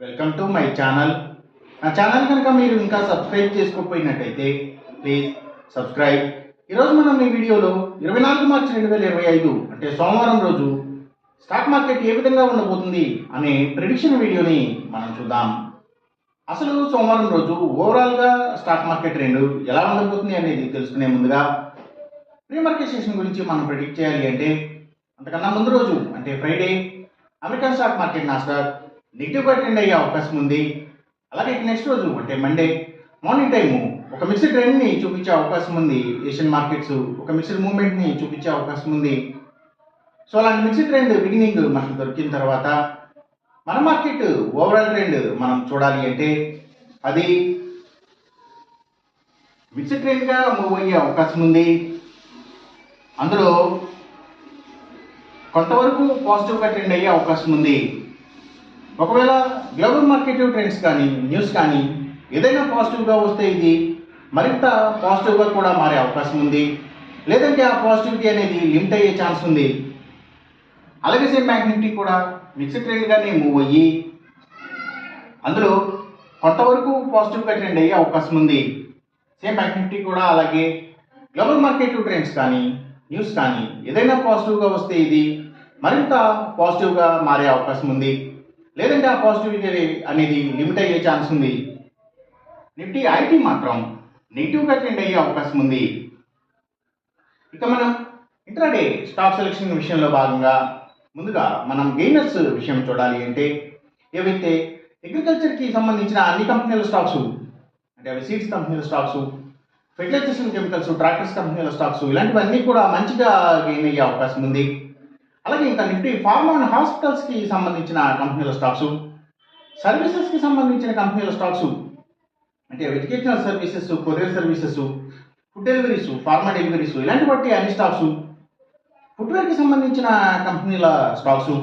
Welcome to my channel. నా channel కనుక మీరు ఇంకా సబ్స్క్రైబ్ చేసుకోకపోయినట్టయితే ప్లీజ్ సబ్స్క్రైబ్. ఈరోజు మనం ఈ వీడియోలో 24 మార్చి 2025 అంటే సోమవారం రోజు స్టాక్ మార్కెట్ ఏ విధంగా ఉండబోతుంది అనే ప్రిడిక్షన్ వీడియోని మనం చూద్దాం. అసలు సోమవారం రోజు ఓవరాల్గా స్టాక్ మార్కెట్ ట్రెండ్ ఎలా ఉండబోతుంది అనేది తెలుసుకునే ముందుగా ప్రీ మార్కెట్ సెషన్ గురించి మనం ప్రిడిక్ట్ చేయాలి అంటే అంతకన్నా ముందు రోజు అంటే Friday American stock market Nasdaq నెగిటివ్గా ట్రెండ్ అయ్యే అవకాశం ఉంది. అలాగే నెక్స్ట్ రోజు అంటే మండే మార్నింగ్ టైము ఒక మిక్స్డ్ ట్రెండ్ని చూపించే అవకాశం ఉంది. ఏషియన్ మార్కెట్స్ ఒక మిక్స్డ్ మూవ్మెంట్ని చూపించే అవకాశం ఉంది. సో అలాంటి మిక్స్డ్ ట్రెండ్ బిగినింగ్ మనకు దొరికిన తర్వాత మన మార్కెట్ ఓవరాల్ ట్రెండ్ మనం చూడాలి అంటే అది మిక్స్డ్ ట్రెండ్గా మూవ్ అయ్యే అవకాశం ఉంది. అందులో కొంతవరకు పాజిటివ్గా ట్రెండ్ అయ్యే అవకాశం ఉంది. ఒకవేళ గ్లోబల్ మార్కెట్ ట్రెండ్స్ కానీ న్యూస్ కానీ ఏదైనా పాజిటివ్గా వస్తే ఇది మరింత పాజిటివ్గా కూడా మారే అవకాశం ఉంది. లేదంటే ఆ పాజిటివిటీ అనేది లిమిట్ అయ్యే ఛాన్స్ ఉంది. అలాగే సేమ్ బ్యాంక్ నిఫ్టీ కూడా మిక్స్డ్ ట్రెండ్గానే మూవ్ అయ్యి అందులో కొంతవరకు పాజిటివ్గా ట్రెండ్ అయ్యే అవకాశం ఉంది. సేమ్ బ్యాంక్ నిఫ్టీ కూడా అలాగే గ్లోబల్ మార్కెట్ ట్రెండ్స్ కానీ న్యూస్ కానీ ఏదైనా పాజిటివ్గా వస్తే ఇది మరింత పాజిటివ్గా మారే అవకాశం ఉంది. లేదంటే ఆ పాజిటివిటీ అనేది లిమిట్ అయ్యే ఛాన్స్ ఉంది. నిఫ్టీ ఐటీ మాత్రం నెగిటివ్గా ట్రెండ్ అయ్యే అవకాశం ఉంది. ఇక మనం ఇంట్రాడే స్టాక్ సెలెక్షన్ విషయంలో భాగంగా ముందుగా మనం గెయినర్స్ విషయం చూడాలి అంటే ఏవైతే అగ్రికల్చర్కి సంబంధించిన అన్ని కంపెనీల స్టాక్స్ అంటే అవి సీడ్స్ కంపెనీల స్టాక్స్, ఫెర్టిలైజేషన్ కెమికల్స్, ట్రాక్టర్స్ కంపెనీల స్టాక్స్ ఇలాంటివన్నీ కూడా మంచిగా గెయిన్ అయ్యే అవకాశం ఉంది. అలాగే ఇంకా నిఫ్టీ ఫార్మా అండ్ హాస్పిటల్స్కి సంబంధించిన కంపెనీల స్టాక్స్, సర్వీసెస్కి సంబంధించిన కంపెనీల స్టాక్స్ అంటే educational services, courier services, food deliveries, pharma deliveries ఇలాంటి బట్టి అన్ని స్టాక్స్, ఫుట్వేర్కి సంబంధించిన కంపెనీల స్టాక్స్,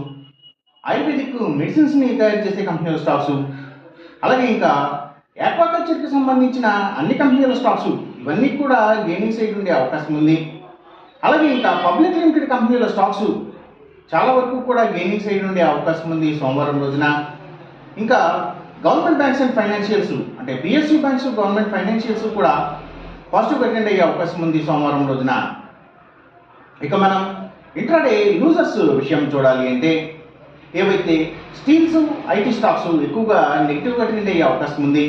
ఆయుర్వేదిక్ మెడిసిన్స్ని తయారు చేసే కంపెనీల స్టాక్స్, అలాగే ఇంకా ఆక్వాకల్చర్కి సంబంధించిన అన్ని కంపెనీల స్టాక్స్ ఇవన్నీ కూడా గెయినింగ్ సైడ్ ఉండే అవకాశం ఉంది. అలాగే ఇంకా పబ్లిక్ లిమిటెడ్ కంపెనీల స్టాక్స్ చాలా వరకు కూడా గెయినింగ్ సైడ్ ఉండే అవకాశం ఉంది సోమవారం రోజున. ఇంకా గవర్నమెంట్ బ్యాంక్స్ అండ్ ఫైనాన్షియల్స్ అంటే పిఎస్యూ బ్యాంక్స్, గవర్నమెంట్ ఫైనాన్షియల్స్ కూడా పాజిటివ్ అటెండ్ అయ్యే అవకాశం ఉంది సోమవారం రోజున. ఇక మనం ఇంట్రాడే లూజర్స్ విషయం చూడాలి అంటే ఏవైతే స్టీల్స్, ఐటీ స్టాక్స్ ఎక్కువగా నెగిటివ్గా ట్రెండ్ అయ్యే అవకాశం ఉంది.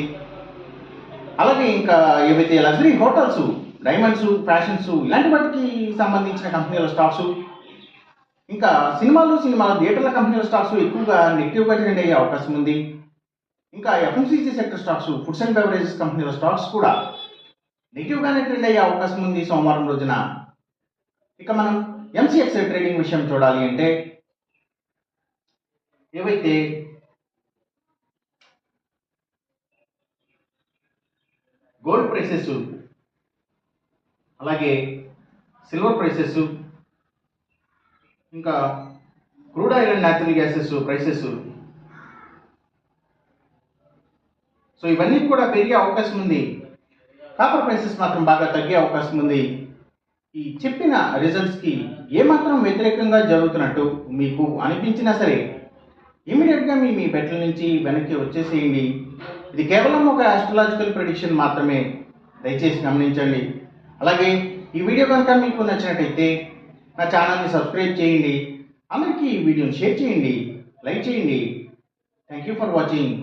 అలాగే ఇంకా ఏవైతే లగ్జరీ హోటల్స్, డైమండ్స్, ఫ్యాషన్స్ ఇలాంటి వాటికి సంబంధించిన కంపెనీల స్టాక్స్, ఇంకా సినిమాల థియేటర్ల కంపెనీల స్టాక్స్ ఎక్కువగా నెగిటివ్గా ట్రెండ్ అయ్యే అవకాశం ఉంది. ఇంకా FMCG sector stocks, foods and beverages కంపెనీల స్టాక్స్ కూడా నెగిటివ్గానే ట్రెండ్ అయ్యే అవకాశం ఉంది సోమవారం రోజున. ఇక మనం ఎంసీఎక్స్ ట్రేడింగ్ విషయం చూడాలి అంటే ఏవైతే గోల్డ్ ప్రైసెస్, అలాగే సిల్వర్ ప్రైసెస్, ఇంకా crude oil and natural gases prices, so ఇవన్నీ కూడా పెరిగే అవకాశం ఉంది. కాపర్ ప్రైసెస్ మాత్రం బాగా తగ్గే అవకాశం ఉంది. ఈ చెప్పిన రిజల్ట్స్కి ఏమాత్రం వ్యతిరేకంగా జరుగుతున్నట్టు మీకు అనిపించినా సరే ఇమీడియట్గా మీ బెట్ల నుంచి వెనక్కి వచ్చేసేయండి. ఇది కేవలం ఒక ఆస్ట్రాలజికల్ ప్రెడిక్షన్ మాత్రమే, దయచేసి గమనించండి. అలాగే ఈ వీడియో కనుక మీకు నచ్చినట్టయితే నా ఛానల్ని సబ్స్క్రైబ్ చేయండి. అందరికీ ఈ వీడియోని షేర్ చేయండి, లైక్ చేయండి. Thank you for watching.